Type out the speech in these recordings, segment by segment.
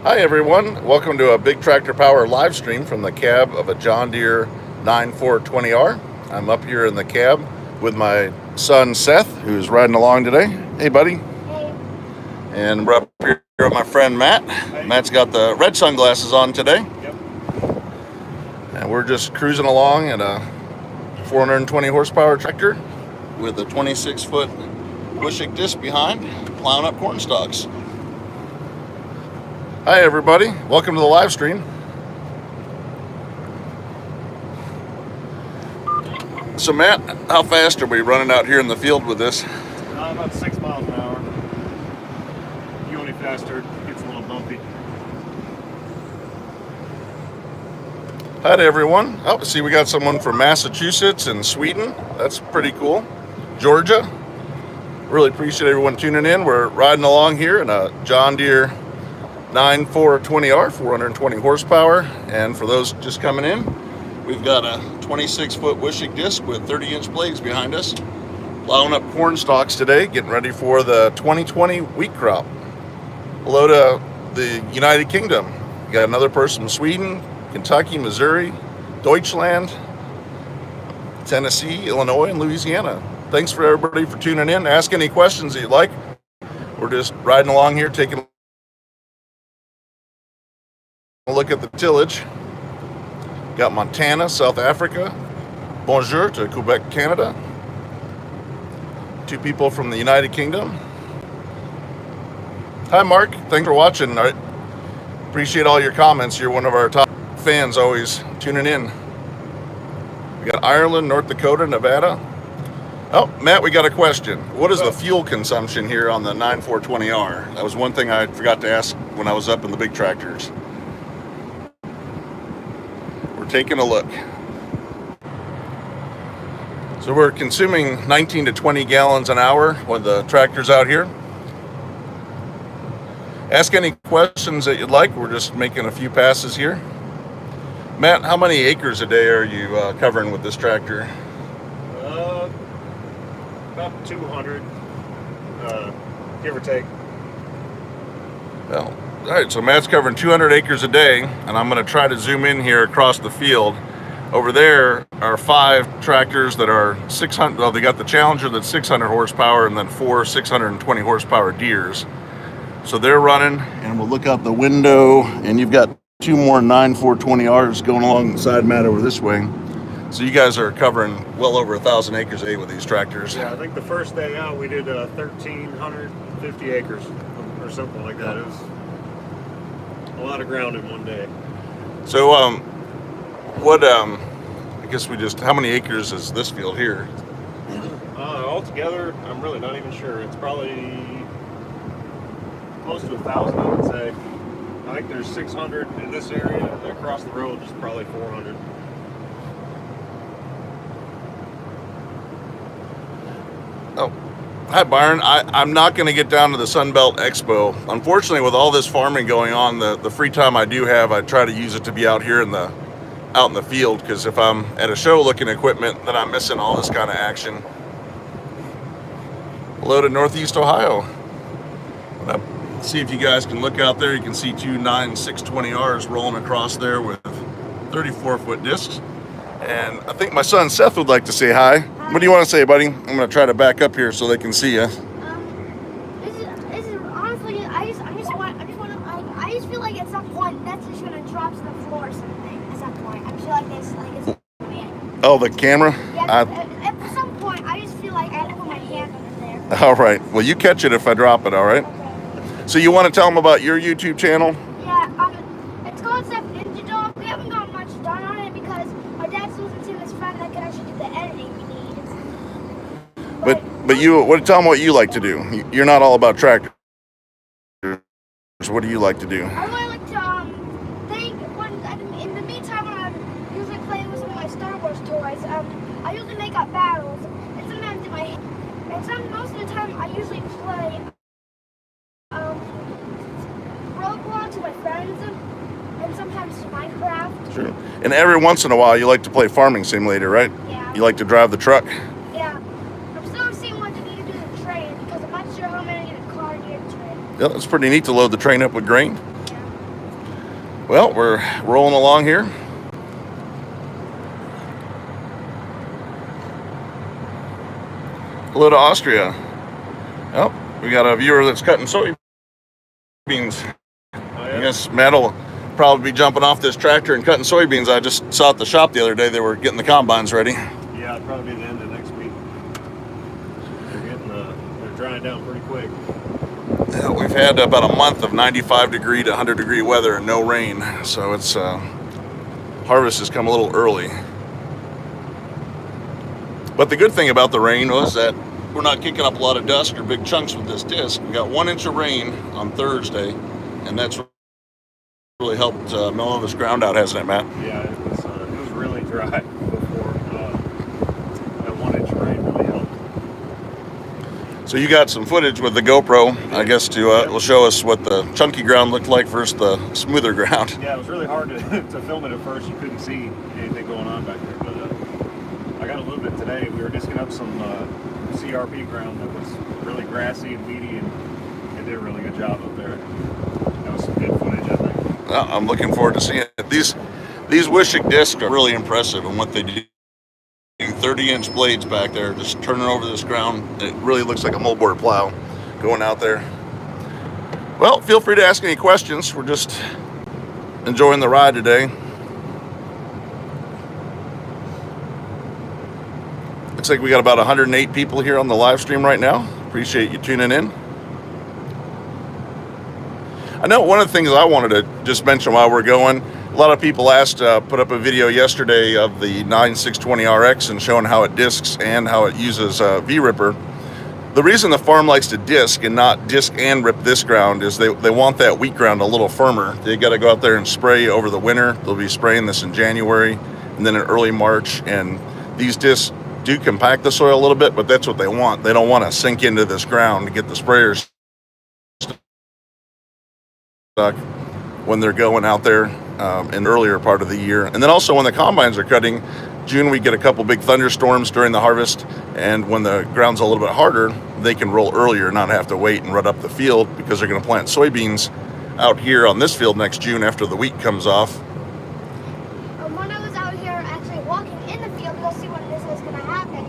Hi everyone, welcome to a Big Tractor Power live stream from the cab of a John Deere 9420R. I'm up here in the cab with my son Seth, who's riding along today. Hey buddy. Hey. And we're up here with my friend Matt. Hey. Matt's got the red sunglasses on today. Yep. And we're just cruising along in a 420 horsepower tractor with a 26-foot Wishek Disk behind, plowing up corn stalks. Hi everybody, welcome to the live stream. So Matt, how fast are we running out here in the field with this? About 6 miles an hour. If you go any faster, it gets a little bumpy. Hi to everyone. Oh, see we got someone from Massachusetts and Sweden. That's pretty cool. Georgia. Really appreciate everyone tuning in. We're riding along here in a John Deere 9420R, 420 horsepower, and for those just coming in, we've got a 26-foot Wishek Disk with 30-inch blades behind us, plowing up corn stalks today, getting ready for the 2020 wheat crop. Hello to the United Kingdom. We got another person from Sweden, Kentucky, Missouri, Deutschland, Tennessee, Illinois, and Louisiana. Thanks for everybody for tuning in. Ask any questions that you'd like. We're just riding along here, taking a look at the tillage. Got Montana, South Africa. Bonjour to Quebec, Canada. Two people from the United Kingdom. Hi Mark, thanks for watching. I appreciate all your comments. You're one of our top fans, always tuning in. We got Ireland, North Dakota, Nevada. Oh, Matt, we got a question. What is the fuel consumption here on the 9420R? That was one thing I forgot to ask when I was up in the big tractors. Taking a look. So we're consuming 19 to 20 gallons an hour with the tractors out here. Ask any questions that you'd like. We're just making a few passes here. Matt, how many acres a day are you covering with this tractor? About 200, give or take. Well, all right, so Matt's covering 200 acres a day, and I'm going to try to zoom in here across the field. Over there are 5 tractors that are 600. Well, they got the Challenger that's 600 horsepower, and then 4 620 horsepower Deeres. So they're running, and we'll look out the window, and you've got 2 more 9420Rs going along the side, Matt, over this way. So you guys are covering well over 1,000 acres a day with these tractors. Yeah, I think the first day out we did 1,350 acres or something like that. It was a lot of ground in one day. So, I guess how many acres is this field here? Altogether, I'm really not even sure. It's probably close to 1,000, I would say. I think there's 600 in this area, and across the road is probably 400. Oh, hi Byron. I'm not going to get down to the Sunbelt Expo. Unfortunately, with all this farming going on, the free time I do have, I try to use it to be out here out in the field, because if I'm at a show looking at equipment, then I'm missing all this kind of action. Hello to Northeast Ohio. See if you guys can look out there. You can see 2 9620Rs rolling across there with 34-foot discs. And I think my son Seth would like to say hi. What do you want to say, buddy? I'm going to try to back up here so they can see you. This is honestly, I just feel like at some point that's just gonna drop to the floor or something. At some point, I feel like it's weird. Oh, the camera? Yeah. At some point, I just feel like I have to put my hand under there. All right. Well, you catch it if I drop it. All right. Okay. So you want to tell them about your YouTube channel? Yeah. It's called Seth Ninja Dog. We haven't got much done on it because my dad's losing to his friend that can actually do the editing we need. But you, tell them what you like to do. You're not all about tractors. What do you like to do? I really like to in the meantime when I'm usually playing with some of my Star Wars toys, I usually make up battles, and sometimes most of the time I usually play Roblox with my friends, and sometimes Minecraft. Sure. And every once in a while, you like to play Farming Simulator, right? Yeah. You like to drive the truck? Yeah. I'm still seeing what to do to do the train because I'm not sure how I'm going to get a car near the train. Yeah, it's pretty neat to load the train up with grain. Yeah. Well, we're rolling along here. Hello to Austria. Oh, we got a viewer that's cutting soybeans. Oh, yeah? I guess Matt will probably be jumping off this tractor and cutting soybeans. I just saw at the shop the other day they were getting the combines ready. Yeah, it'll probably be the end of next week. They're drying down pretty quick. Yeah, we've had about a month of 95 degree to 100 degree weather and no rain, so it's harvest has come a little early. But the good thing about the rain was that we're not kicking up a lot of dust or big chunks with this disc. We got 1 inch of rain on Thursday, and that's really helped mellow this ground out, hasn't it, Matt? Yeah, it was really dry before. That 1 inch of rain really helped. So you got some footage with the GoPro, I guess, to will show us what the chunky ground looked like versus the smoother ground. Yeah, it was really hard to film it at first. You couldn't see anything going on back there, but I got a little bit today. We were disking up some CRP ground that was really grassy and weedy, and they did a really good job up there. That was some good footage, I think. Well, I'm looking forward to seeing it. These Wishek Disks are really impressive in what they do. 30-inch blades back there, just turning over this ground. It really looks like a moldboard plow going out there. Well, feel free to ask any questions. We're just enjoying the ride today. Looks like we got about 108 people here on the live stream right now. Appreciate you tuning in. I know one of the things I wanted to just mention while we're going, a lot of people asked, put up a video yesterday of the 9620RX and showing how it discs and how it uses V-Ripper. The reason the farm likes to disc and not disc and rip this ground is they want that wheat ground a little firmer. They got to go out there and spray over the winter. They'll be spraying this in January and then in early March, and these discs do compact the soil a little bit, but that's what they want. They don't want to sink into this ground to get the sprayers stuck when they're going out there in earlier part of the year. And then also when the combines are cutting, June we get a couple big thunderstorms during the harvest, and when the ground's a little bit harder, they can roll earlier, not have to wait and rut up the field, because they're going to plant soybeans out here on this field next June after the wheat comes off. When I was out here actually walking in the field, you'll see when this is going to happen.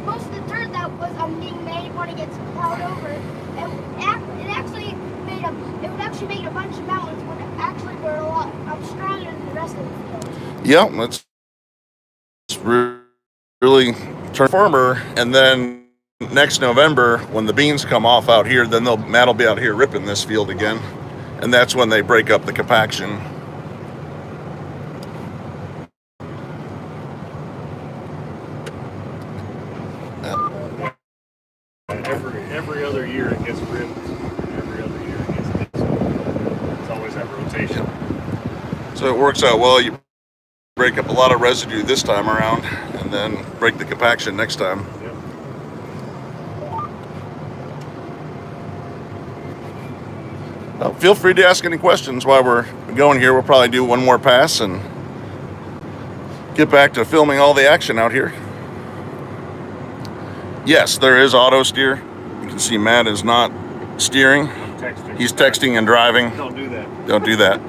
Most of the dirt that was being made when it gets plowed over, it actually made a bunch of mountains when it actually were a lot stronger than the rest of the field. Yeah, let's really turn firmer, and then next November when the beans come off out here, then Matt will be out here ripping this field again, and that's when they break up the compaction. Every other year it gets ripped, every other year it gets disc. It's always that rotation. So it works out well. You break up a lot of residue this time around, and then break the compaction next time. Yep. Well, feel free to ask any questions while we're going here. We'll probably do one more pass and get back to filming all the action out here. Yes, there is auto steer. You can see Matt is not steering. Texting. He's texting and driving. Don't do that. Don't do that.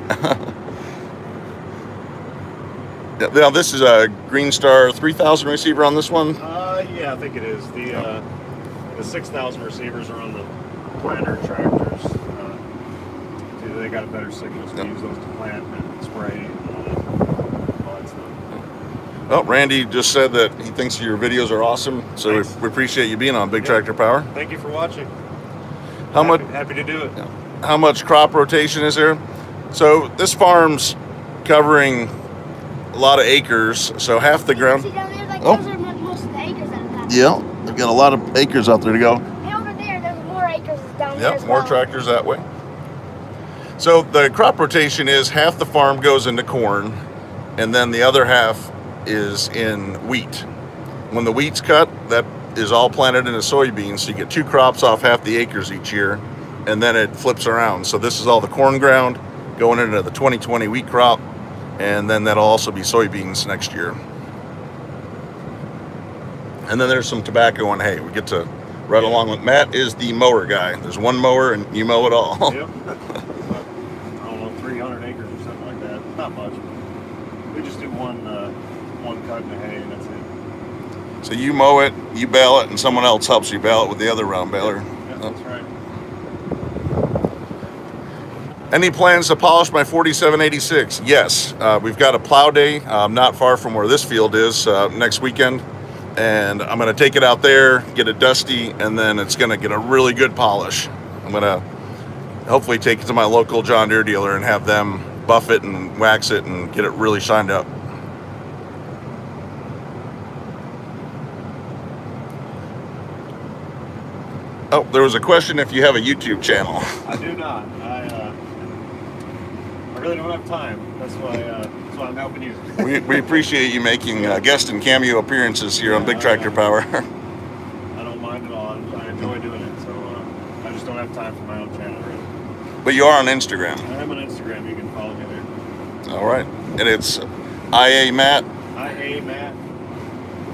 Now this is a Green Star 3000 receiver on this one. Yeah, I think it is. The 6000 receivers are on the planter tractors. They got a better signal, so use those to plant and spray and all that stuff. Well, Randy just said that he thinks your videos are awesome, so we appreciate you being on Big Tractor Power. Thank you for watching. Happy to do it. How much crop rotation is there? So this farm's covering a lot of acres, so half the ground. See down there, those are most of the acres that are left. Yeah, they've got a lot of acres out there to go. And over there, there's more acres down there as More well. tractors that way. So the crop rotation is half the farm goes into corn, and then the other half is in wheat. When the wheat's cut, that is all planted into soybeans, so you get 2 crops off half the acres each year, and then it flips around. So this is all the corn ground going into the 2020 wheat crop, and then that'll also be soybeans next year. And then there's some tobacco and hay. We get to ride along with Matt is the mower guy. There's one mower and you mow it all. Yep. I don't know, 300 acres or one cut in the hay, and that's it. So you mow it, you bale it, and someone else helps you bale it with the other round baler. Yeah, that's right. Any plans to polish my 4786? Yes, we've got a plow day not far from where this field is next weekend, and I'm going to take it out there, get it dusty, and then it's going to get a really good polish. I'm going to hopefully take it to my local John Deere dealer and have them buff it and wax it and get it really shined up. Oh, there was a question if you have a YouTube channel. I do not. I really don't have time. That's why I'm helping you. We appreciate you making guest and cameo appearances here on Big Tractor Power. I don't mind at all. I enjoy doing it, so I just don't have time for my own channel, really. But you are on Instagram. I am on Instagram. You can follow me there. All right. And it's IA Matt. IA Matt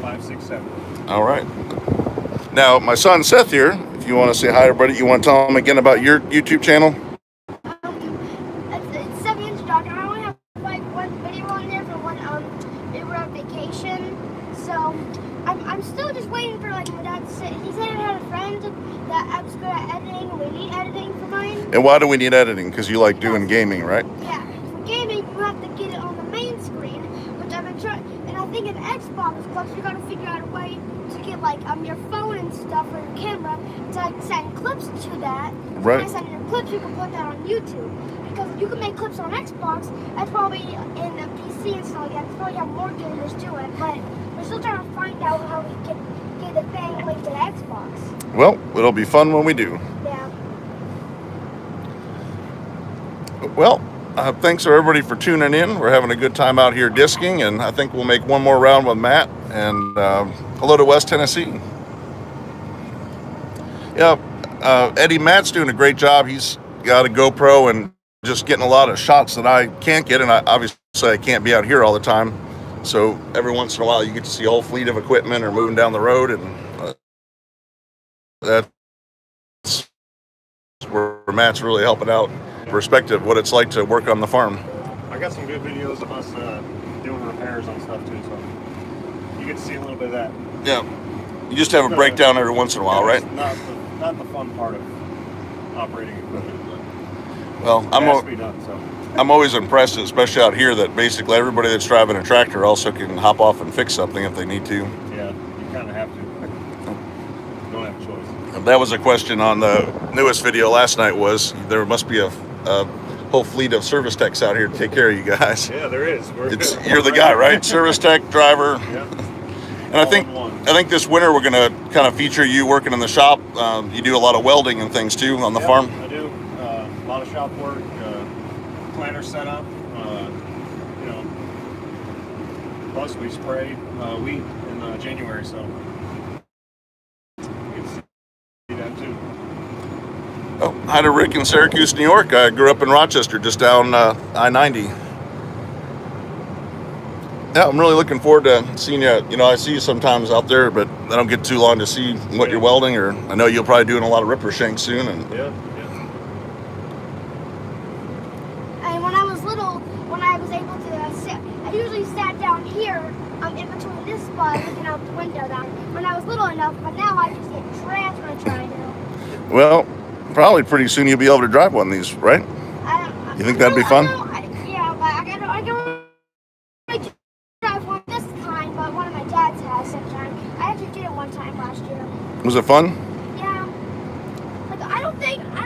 567. All right. Now, my son Seth here, if you want to say hi to everybody, you want to tell him again about your YouTube channel? It's 7-inch dog, and I only have like one video on there for when they were on vacation. So I'm still just waiting for like my dad to say. He said I had a friend that I was good at editing, and we need editing for mine. And why do we need editing? Because you like doing gaming, right? Yeah, for gaming you have to get it on the main screen, which I've been trying. And I think in Xbox Plus you got to figure out a way to get like your phone and stuff or your camera to like send clips to that. Right. When I send your clips, you can put that on YouTube. Because you can make clips on Xbox, that's probably in the PC and stuff like that. It's probably have more gamers do it, but we're still trying to find out how we can get the thing linked to the Xbox. Well, it'll be fun when we do. Yeah. Well, thanks for everybody for tuning in. We're having a good time out here disking, and I think we'll make one more round with Matt. And hello to West Tennessee. Yeah, Eddie Matt's doing a great job. He's got a GoPro and just getting a lot of shots that I can't get, and obviously I can't be out here all the time. So every once in a while you get to see a whole fleet of equipment or moving down the road, and that's where Matt's really helping out. Perspective, what it's like to work on the farm. I got some good videos of us doing repairs on stuff too, so you get to see a little bit of that. Yeah, you just have a breakdown every once in a while, right? Not the fun part of operating equipment, but well, I'm always impressed, especially out here, that basically everybody that's driving a tractor also can hop off and fix something if they need to. Yeah, you kind of have to. You don't have a choice. That was a question on the newest video last night. Was there must be a whole fleet of service techs out here to take care of you guys. Yeah, there is. You're the guy, right? Service tech, driver. Yeah. And I think this winter we're gonna kind of feature you working in the shop. You do a lot of welding and things too on the farm. I do a lot of shop work, planter setup. Plus we spray wheat in January, so you can see that too. Oh, hi to Rick in Syracuse, New York. I grew up in Rochester, just down I-90. Yeah, I'm really looking forward to seeing you. You know, I see you sometimes out there, but I don't get too long to see what you're welding. Or I know you'll probably doing a lot of ripper shanks soon. And Yeah. And when I was little, when I was able to sit, I usually sat down here in between this spot looking out the window down when I was little enough, but now I just get trapped when I try to. Well, probably pretty soon you'll be able to drive one of these, right? You think that'd be fun? Yeah, but I can drive one this time, but one of my dad's has sometime. I actually did it one time last year. Was it fun? Yeah. Like I don't think I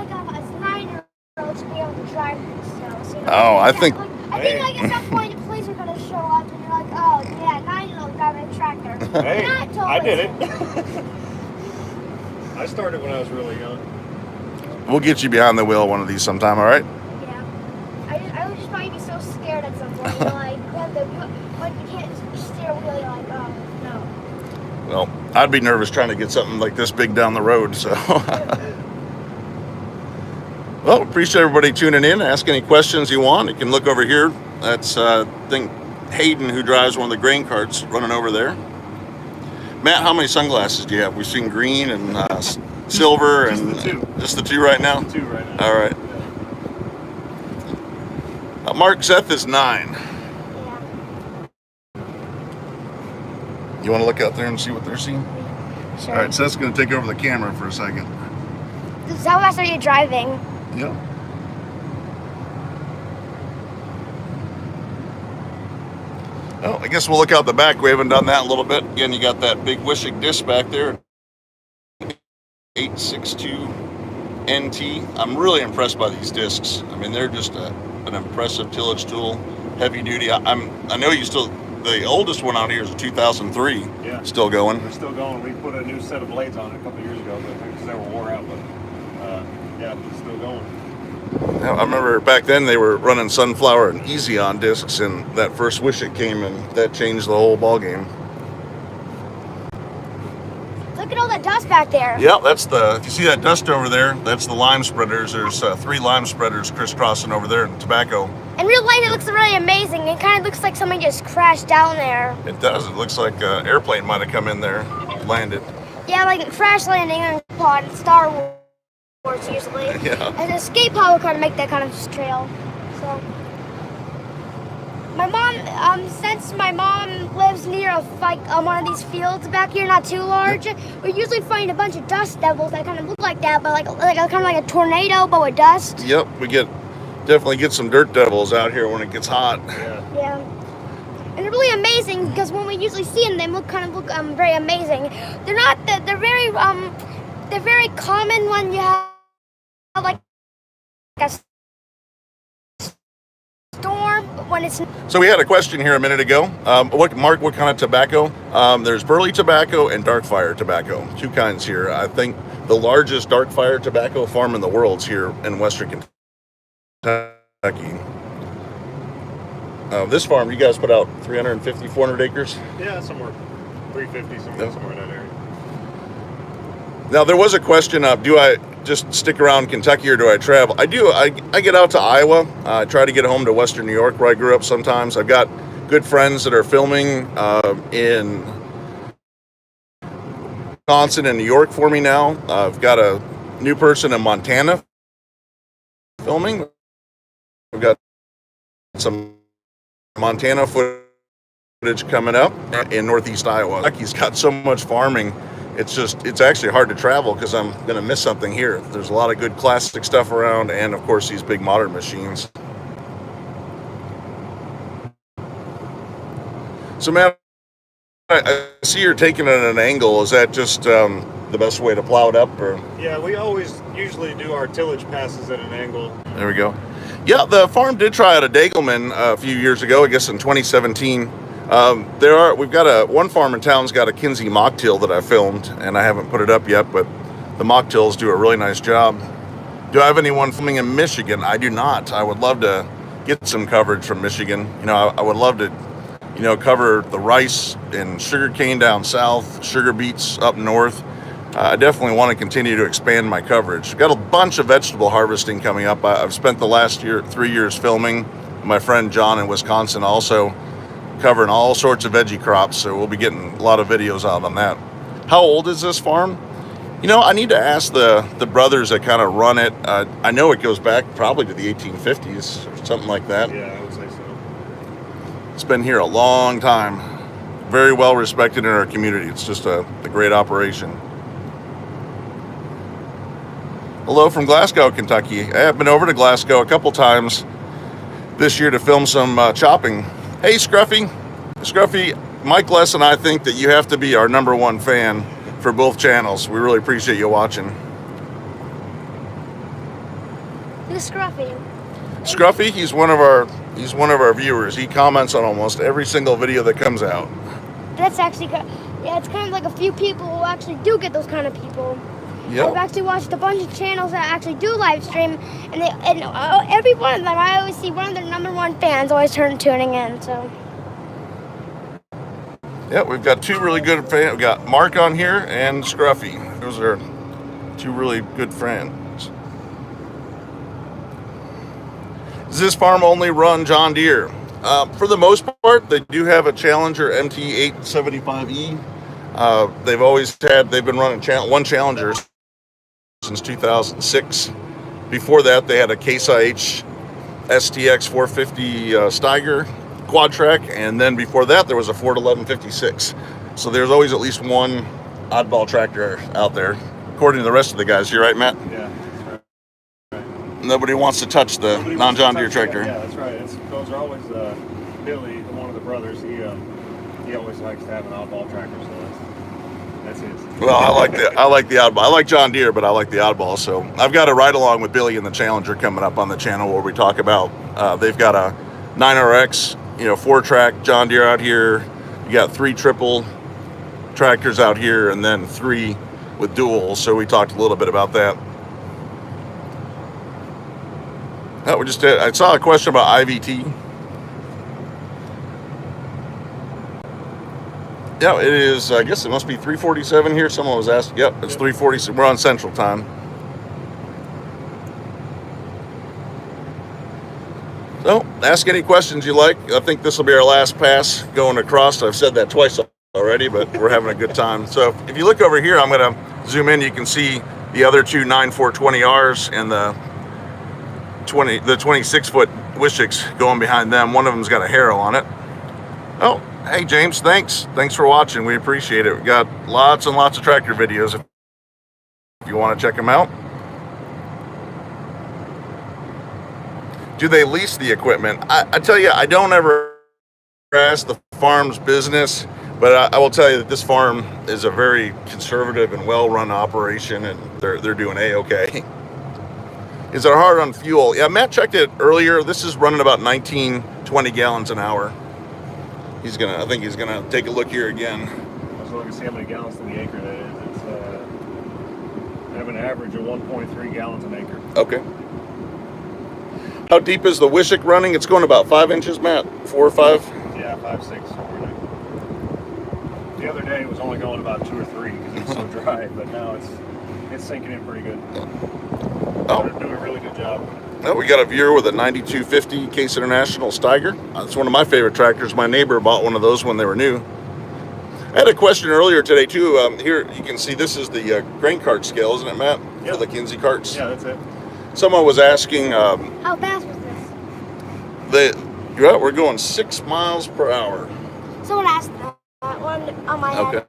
got a 9-year-old to be able to drive these still. So, you know, Oh, I think. I think like at some point the police are gonna show up and you're like, oh yeah, 9-year-old driving a tractor. Hey, Not totally I did it. serious. I started when I was really young. We'll get you behind the wheel of one of these sometime, all right? Yeah. I would just probably be so scared at some point. You know, like when you can't just steer wheel, you're like, oh no. Well, I'd be nervous trying to get something like this big down the road, so. Well, appreciate everybody tuning in. Ask any questions you want. You can look over here. That's, I think, Hayden, who drives one of the grain carts, running over there. Matt, how many sunglasses do you have? We've seen green and silver Just and the two. Just the two right now? Two right now. All right. Yeah. Mark Seth is 9. Yeah. You want to look out there and see what they're seeing? Sure. All right, Seth's going to take over the camera for a second. So how fast are you driving? Yeah. Oh, I guess we'll look out the back. We haven't done that in a little bit. Again, you got that big Wishek Disk back there. 862 NT. I'm really impressed by these discs. I mean, they're just an impressive tillage tool, heavy duty. I know you still, the oldest one out here is a 2003. Yeah. Still going. They're still going. We put a new set of blades on it a couple of years ago because they were wore out, but yeah, it's still going. I remember back then they were running Sunflower and Easy on discs, and that first Wishek came and that changed the whole ball game. Look at all that dust back there. Yeah, that's the, if you see that dust over there, that's the lime spreaders. There's 3 lime spreaders crisscrossing over there in tobacco. In real life, it looks really amazing. It kind of looks like somebody just crashed down there. It does. It looks like an airplane might have come in there, landed. Yeah, like a crash landing on Star Wars usually. Yeah. And an escape pod would kind of make that kind of trail. So, my mom, since my mom lives near one of these fields back here, not too large, we usually find a bunch of dust devils that kind of look like that, but kind of like a tornado, but with dust. Yep, we definitely get some dirt devils out here when it gets hot. Yeah. And they're really amazing because when we usually see them, they look very amazing. They're not. They're very common when you have like a storm, but when it's. So we had a question here a minute ago. Mark, what kind of tobacco? There's burley tobacco and dark fire tobacco. 2 kinds here. I think the largest dark fire tobacco farm in the world's here in Western Kentucky. This farm, you guys put out 350, 400 acres? Yeah, somewhere 350, somewhere in that area. Now, there was a question of, do I just stick around Kentucky or do I travel? I do. I get out to Iowa. I try to get home to Western New York, where I grew up sometimes. I've got good friends that are filming in Wisconsin and New York for me now. I've got a new person in Montana filming. We've got some Montana footage coming up in northeast Iowa. Kentucky's got so much farming. It's actually hard to travel because I'm going to miss something here. There's a lot of good classic stuff around, and of course these big modern machines. So, man, I see you're taking it at an angle. Is that just the best way to plow it up? Or? Yeah, we usually do our tillage passes at an angle. There we go. Yeah, the farm did try out a Dagelman a few years ago, I guess in 2017. We've got one farm in town's got a Kinsey mock till that I filmed, and I haven't put it up yet, but the mock tills do a really nice job. Do I have anyone filming in Michigan? I do not. I would love to get some coverage from Michigan. I would love to, cover the rice and sugarcane down south, sugar beets up north. I definitely want to continue to expand my coverage. I've got a bunch of vegetable harvesting coming up. I've spent the last 3 years filming. My friend John in Wisconsin also covering all sorts of veggie crops, so we'll be getting a lot of videos out on that. How old is this farm? I need to ask the brothers that kind of run it. I know it goes back probably to the 1850s or something like that. Yeah, I would say so. It's been here a long time. Very well respected in our community. It's just a great operation. Hello from Glasgow, Kentucky. I have been over to Glasgow a couple times this year to film some chopping. Hey, Scruffy. Scruffy, Mike Les and I think that you have to be our #1 fan for both channels. We really appreciate you watching. Who's Scruffy? Scruffy, he's one of our viewers. He comments on almost every single video that comes out. That's actually good. Yeah, it's kind of like a few people who actually do get those kind of people. Yep. I've actually watched a bunch of channels that actually do live stream, and every one of them, I always see one of their #1 fans always tuning in. So. Yeah, we've got 2 really good fans. We've got Mark on here and Scruffy. Those are 2 really good friends. Does this farm only run John Deere? For the most part, they do have a Challenger MT875E. They've been running one Challenger since 2006. Before that, they had a Case IH STX 450 Steiger quad track, and then before that, there was a Ford 1156. So there's always at least one oddball tractor out there, according to the rest of the guys here, right, Matt? Yeah, that's right. Nobody wants to touch the non-John Deere tractor. Yeah, that's right. Those are always Billy, one of the brothers. He always likes to have an oddball tractor, so that's his. Well, I like the oddball. I like John Deere, but I like the oddball. So I've got a ride along with Billy and the Challenger coming up on the channel where we talk about. They've got a 9RX, 4-track John Deere out here. You got 3 triple tractors out here, and then 3 with dual. So we talked a little bit about that. I saw a question about IVT. Yeah, it is. I guess it must be 3:47 here. Someone was asking. Yep, it's 3:47. We're on Central Time. So, ask any questions you like. I think this will be our last pass going across. I've said that twice already, but we're having a good time. So, if you look over here, I'm going to zoom in. You can see the other 2 9420Rs and the 26-foot Wisheks going behind them. One of them's got a harrow on it. Oh. Hey James, thanks for watching. We appreciate it. We got lots and lots of tractor videos if you want to check them out. Do they lease the equipment? I tell you, I don't ever ask the farm's business, but I will tell you that this farm is a very conservative and well-run operation, and they're doing a-okay. Is it hard on fuel? Yeah, Matt checked it earlier. This is running about 19-20 gallons an hour. I think he's gonna take a look here again. Let's look and see how many gallons to the acre that is. It's I have an average of 1.3 gallons an acre. Okay. How deep is the Wishek running? It's going about 5 inches, Matt. 4 or 5? Yeah, 5, 6. The other day it was only going about 2 or 3 because it was so dry, but now it's sinking in pretty good. Oh, They're doing a really good job. Well, we got a viewer with a 9250 Case International Steiger. It's one of my favorite tractors. My neighbor bought one of those when they were new. I had a question earlier today, too. Here, you can see this is the grain cart scale, isn't it, Matt? Yep. For the Kinsey carts. Yeah, that's it. Someone was asking... How fast was this? We're going 6 miles per hour. Someone asked that one on my head. Okay.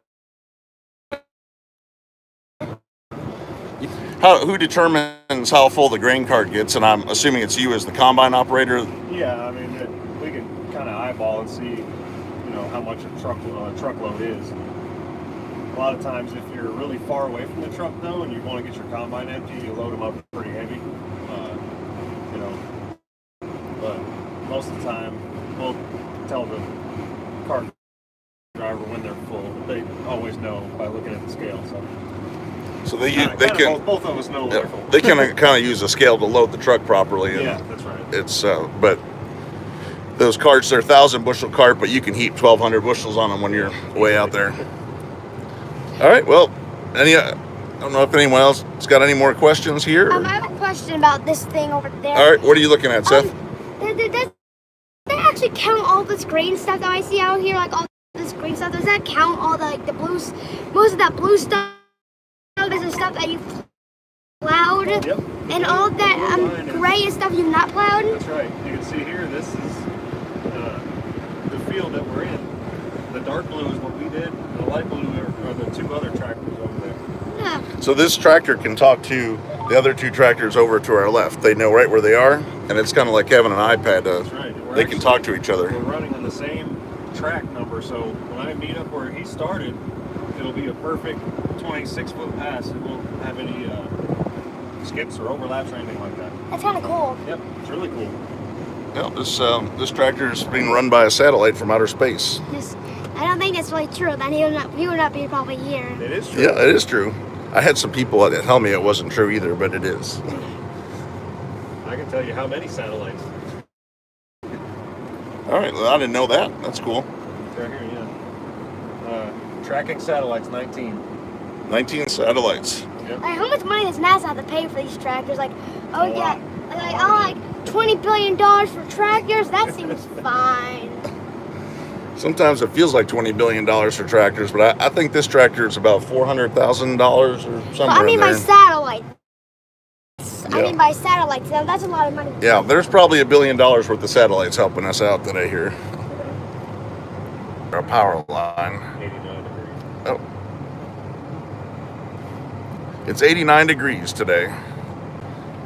Who determines how full the grain cart gets? And I'm assuming it's you as the combine operator. Yeah, I mean, we can kind of eyeball and see, how much a truckload is. A lot of times, if you're really far away from the truck, though, and you want to get your combine empty, you load them up pretty heavy. But most of the time, we'll tell the cart driver when they're full. They always know by looking at the scale. So they can both of us know they're full. They can kind of use a scale to load the truck properly. And yeah, that's right. It's but those carts, they're 1,000 bushel cart, but you can heap 1,200 bushels on them when you're way out there. All right. Well, I don't know if anyone else has got any more questions here. I have a question about this thing over there. All right. What are you looking at, Seth? Does they actually count all this green stuff that I see out here, like all this green stuff? Does that count all the most of that blue stuff? There's the stuff that you plowed, yep. And all that gray is stuff you've not plowed. That's right. You can see here, this is the field that we're in. The dark blue is what we did. The light blue are the 2 other tractors over there. Yeah. So this tractor can talk to the other 2 tractors over to our left. They know right where they are, and it's kind of like having an iPad. That's right. They can talk to each other. We're running on the same track number, so when I meet up where he started, it'll be a perfect 26-foot pass. It won't have any skips or overlaps or anything like that. That's kind of cool. Yep, it's really cool. Yeah, this tractor is being run by a satellite from outer space. I don't think that's really true. Then he would not be probably here. It is true. Yeah, it is true. I had some people that tell me it wasn't true either, but it is. I can tell you how many satellites. All right, well, I didn't know that. That's cool. They're here, yeah. Tracking satellites, 19. 19 satellites. Yep. Like, how much money does NASA have to pay for these tractors? Like, oh yeah, like $20 billion for tractors. That seems fine. Sometimes it feels like $20 billion for tractors, but I think this tractor is about $400,000 or somewhere But I mean in there. by satellite. Yeah. I mean by satellites. That's a lot of money. Yeah, there's probably $1 billion worth of satellites helping us out today here. Our power line. 89 degrees. Oh. It's 89 degrees today.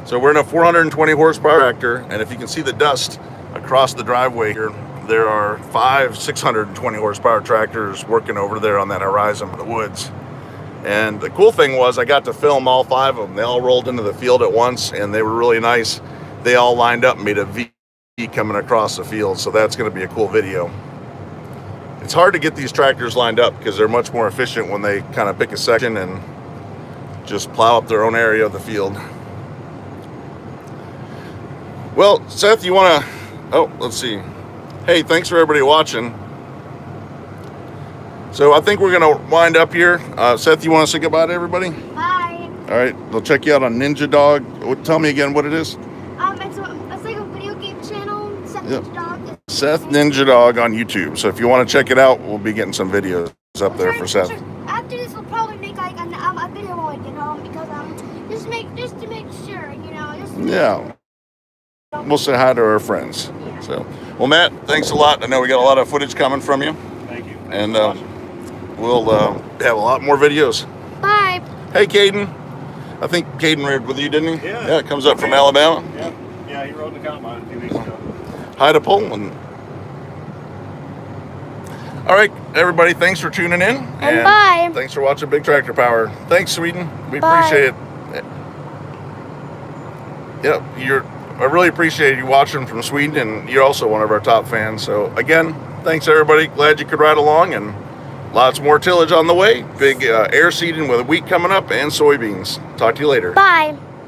So we're in a 420 horsepower tractor, and if you can see the dust across the driveway here, there are 5 620 horsepower tractors working over there on that horizon of the woods. And the cool thing was I got to film all 5 of them. They all rolled into the field at once, and they were really nice. They all lined up and made a V coming across the field, so that's going to be a cool video. It's hard to get these tractors lined up because they're much more efficient when they kind of pick a section and just plow up their own area of the field. Well, Seth, you want to... Oh, let's see. Hey, thanks for everybody watching. So I think we're going to wind up here. Seth, you want to say goodbye to everybody? Bye. All right, they'll check you out on Ninja Dog. Tell me again what it is. It's like a video game channel. Seth Ninja Dog. Seth Ninja Dog on YouTube. So if you want to check it out, we'll be getting some videos up there for Seth. After this, we'll probably make like a video when we get home because just to make sure, you know. Yeah. We'll say hi to our friends. Yeah. So, well, Matt, thanks a lot. I know we got a lot of footage coming from you. Thank you. And we'll have a lot more videos. Bye. Hey, Caden. I think Caden rode with you, didn't he? Yeah. Yeah, comes up from Alabama. Yeah, he rode the combine a few weeks ago. Hi to Poland. All right, everybody, thanks for tuning in. And bye. Thanks for watching Big Tractor Power. Thanks, Sweden. We Bye. appreciate it. Yep, I really appreciate you watching from Sweden, and you're also one of our top fans. So again, thanks everybody. Glad you could ride along, and lots more tillage on the way. Big air seeding with wheat coming up and soybeans. Talk to you later. Bye.